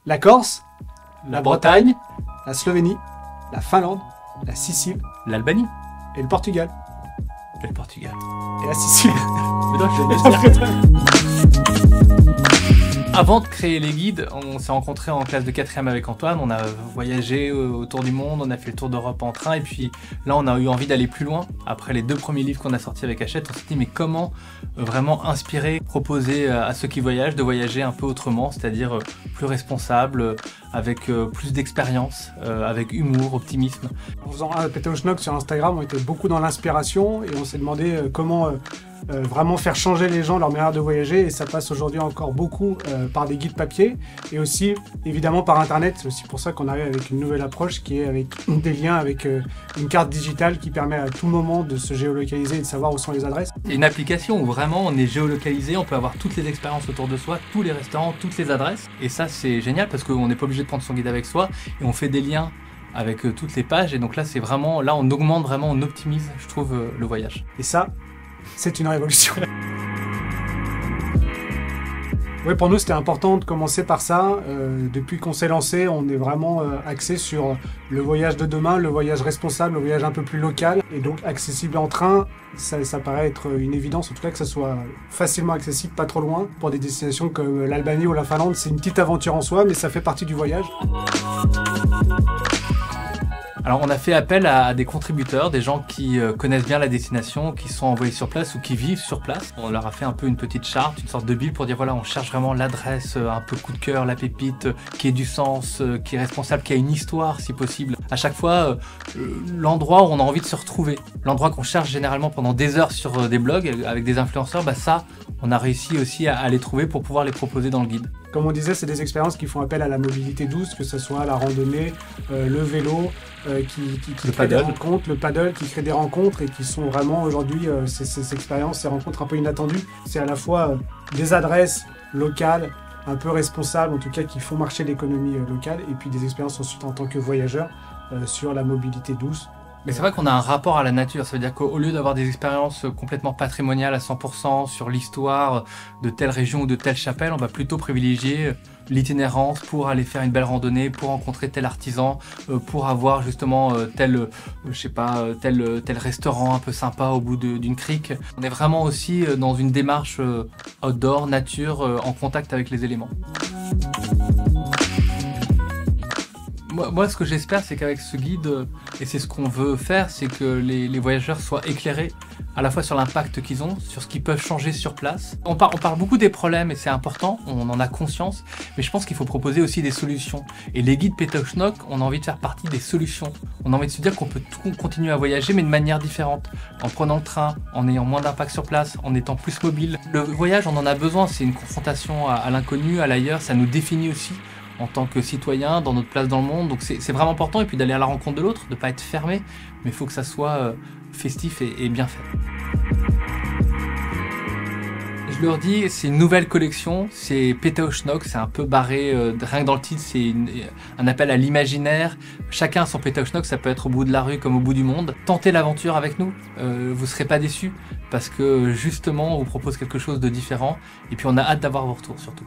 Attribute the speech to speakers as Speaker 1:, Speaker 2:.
Speaker 1: La Corse,
Speaker 2: la Bretagne,
Speaker 1: la Slovénie, la Finlande, la Sicile,
Speaker 2: l'Albanie
Speaker 1: et le Portugal.
Speaker 2: et le Portugal.
Speaker 1: Et la Sicile.
Speaker 2: Mais non, je vais Avant de créer les guides, on s'est rencontrés en classe de 4e avec Antoine, on a voyagé autour du monde, on a fait le tour d'Europe en train et puis là on a eu envie d'aller plus loin. Après les 2 premiers livres qu'on a sortis avec Hachette, on s'est dit mais comment vraiment inspirer, proposer à ceux qui voyagent de voyager un peu autrement, c'est-à-dire plus responsable, avec plus d'expérience, avec humour, optimisme.
Speaker 1: En faisant un Pétéo Schnock sur Instagram, on était beaucoup dans l'inspiration et on s'est demandé comment vraiment faire changer les gens leur manière de voyager, et ça passe aujourd'hui encore beaucoup par des guides papier et aussi évidemment par internet. C'est aussi pour ça qu'on arrive avec une nouvelle approche qui est avec des liens, avec une carte digitale qui permet à tout moment de se géolocaliser et de savoir où sont les adresses.
Speaker 2: C'est une application où vraiment on est géolocalisé, on peut avoir toutes les expériences autour de soi, tous les restaurants, toutes les adresses, et ça c'est génial parce qu'on n'est pas obligé de prendre son guide avec soi et on fait des liens avec toutes les pages, et donc là c'est vraiment, là on augmente vraiment, on optimise, je trouve, le voyage.
Speaker 1: Et ça, c'est une révolution. Oui, pour nous, c'était important de commencer par ça. Depuis qu'on s'est lancé, on est vraiment axé sur le voyage de demain, le voyage responsable, le voyage un peu plus local. Et donc, accessible en train, ça paraît être une évidence, en tout cas que ça soit facilement accessible, pas trop loin. Pour des destinations comme l'Albanie ou la Finlande, c'est une petite aventure en soi, mais ça fait partie du voyage.
Speaker 2: Alors on a fait appel à des contributeurs, des gens qui connaissent bien la destination, qui sont envoyés sur place ou qui vivent sur place. On leur a fait un peu une petite charte, une sorte de bible pour dire voilà, on cherche vraiment l'adresse, un peu coup de cœur, la pépite, qui ait du sens, qui est responsable, qui a une histoire si possible. À chaque fois, l'endroit où on a envie de se retrouver, l'endroit qu'on cherche généralement pendant des heures sur des blogs avec des influenceurs, bah ça, on a réussi aussi à les trouver pour pouvoir les proposer dans le guide.
Speaker 1: Comme on disait, c'est des expériences qui font appel à la mobilité douce, que ce soit la randonnée, le vélo, qui crée des rencontres, le paddle, qui crée des rencontres et qui sont vraiment aujourd'hui ces expériences, ces rencontres un peu inattendues. C'est à la fois des adresses locales, un peu responsables, en tout cas qui font marcher l'économie locale, et puis des expériences ensuite en tant que voyageur sur la mobilité douce.
Speaker 2: Mais c'est vrai qu'on a un rapport à la nature, ça veut dire qu'au lieu d'avoir des expériences complètement patrimoniales à 100% sur l'histoire de telle région ou de telle chapelle, on va plutôt privilégier l'itinérance pour aller faire une belle randonnée, pour rencontrer tel artisan, pour avoir justement tel restaurant un peu sympa au bout d'une crique. On est vraiment aussi dans une démarche outdoor, nature, en contact avec les éléments. Moi, ce que j'espère, c'est qu'avec ce guide, et c'est ce qu'on veut faire, c'est que les voyageurs soient éclairés à la fois sur l'impact qu'ils ont, sur ce qu'ils peuvent changer sur place. On parle beaucoup des problèmes et c'est important, on en a conscience, mais je pense qu'il faut proposer aussi des solutions. Et les guides Pétéo Schnock, on a envie de faire partie des solutions. On a envie de se dire qu'on peut continuer à voyager, mais de manière différente. En prenant le train, en ayant moins d'impact sur place, en étant plus mobile. Le voyage, on en a besoin, c'est une confrontation à l'inconnu, à l'ailleurs, ça nous définit aussi en tant que citoyen, dans notre place dans le monde, donc c'est vraiment important, et puis d'aller à la rencontre de l'autre, de ne pas être fermé, mais il faut que ça soit festif et bien fait. Je leur dis, c'est une nouvelle collection, c'est Pétéo Schnock, c'est un peu barré, rien que dans le titre, c'est un appel à l'imaginaire. Chacun a son Pétéo Schnock, ça peut être au bout de la rue comme au bout du monde. Tentez l'aventure avec nous, vous ne serez pas déçus, parce que justement, on vous propose quelque chose de différent, et puis on a hâte d'avoir vos retours surtout.